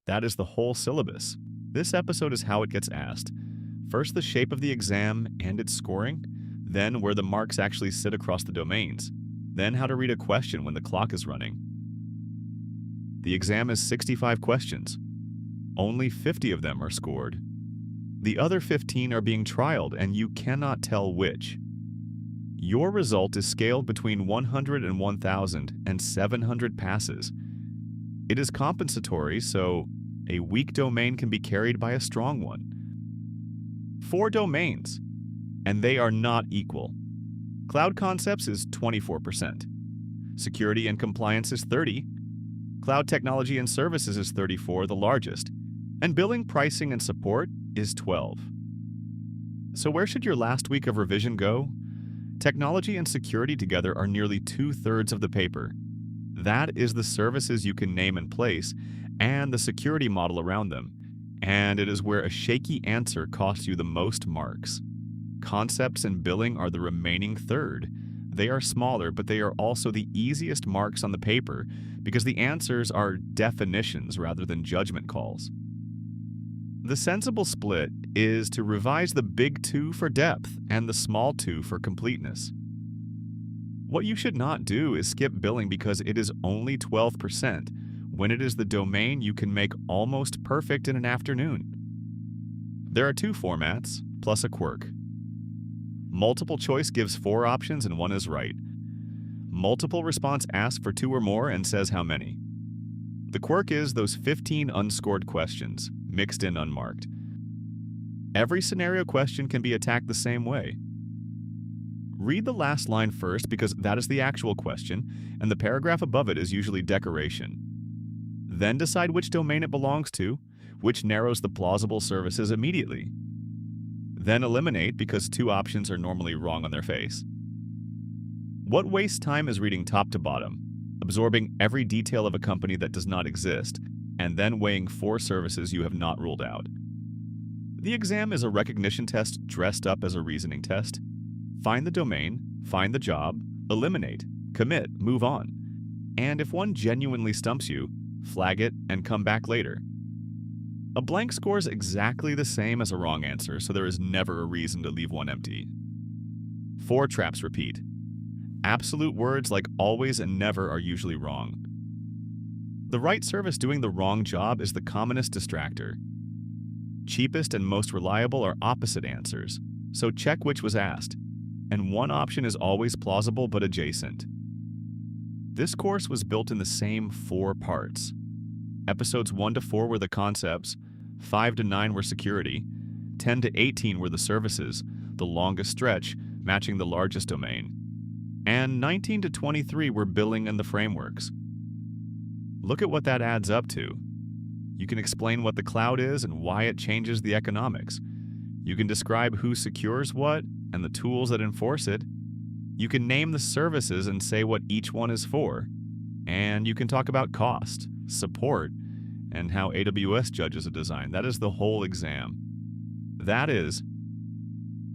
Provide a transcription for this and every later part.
That is the whole syllabus. This episode is how it gets asked. First, the shape of the exam and its scoring, then where the marks actually sit across the domains, then how to read a question when the clock is running. The exam is 65 questions. Only 50 of them are scored. The other 15 are being trialed, and you cannot tell which. Your result is scaled between 100 and 1,000 and 700 passes. It is compensatory, so a weak domain can be carried by a strong one. 4 domains, and they are not equal. Cloud Concepts is 24%. Security and Compliance is 30%. Cloud Technology and Services is 34%, the largest. And Billing, Pricing, and Support is 12%. So where should your last week of revision go? Technology and security together are nearly 2/3 of the paper. That is the services you can name and place, and the security model around them. And it is where a shaky answer costs you the most marks. Concepts and billing are the remaining third. They are smaller, but they are also the easiest marks on the paper because the answers are definitions rather than judgment calls. The sensible split is to revise the big 2 for depth and the small 2 for completeness. What you should not do is skip billing because it is only 12%, when it is the domain you can make almost perfect in an afternoon. There are 2 formats, plus a quirk. Multiple choice gives 4 options and 1 is right. Multiple response asks for 2 or more and says how many. The quirk is those 15 unscored questions, mixed in unmarked. Every scenario question can be attacked the same way. Read the last line first because that is the actual question, and the paragraph above it is usually decoration. Then decide which domain it belongs to, which narrows the plausible services immediately. Then eliminate because 2 options are normally wrong on their face. What wastes time is reading top to bottom, absorbing every detail of a company that does not exist, and then weighing 4 services you have not ruled out. The exam is a recognition test dressed up as a reasoning test. Find the domain, find the job, eliminate, commit, move on. And if one genuinely stumps you, flag it and come back later. A blank scores exactly the same as a wrong answer, so there is never a reason to leave one empty. 4 traps repeat. Absolute words like always and never are usually wrong. The right service doing the wrong job is the commonest distractor. Cheapest and most reliable are opposite answers, so check which was asked. And one option is always plausible but adjacent. This course was built in the same 4 parts. Episodes 1 to 4 were the concepts, 5 to 9 were security, 10 to 18 were the services, the longest stretch, matching the largest domain, and 19 to 23 were billing and the frameworks. Look at what that adds up to. You can explain what the cloud is and why it changes the economics. You can describe who secures what and the tools that enforce it. You can name the services and say what each one is for. And you can talk about cost, support, and how AWS judges a design. That is the whole exam. That is.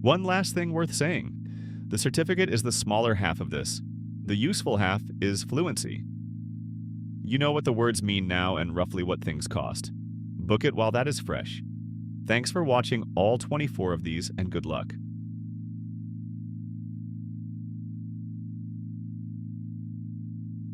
One last thing worth saying. The certificate is the smaller half of this. The useful half is fluency. You know what the words mean now and roughly what things cost. Book it while that is fresh. Thanks for watching all 24 of these and good luck.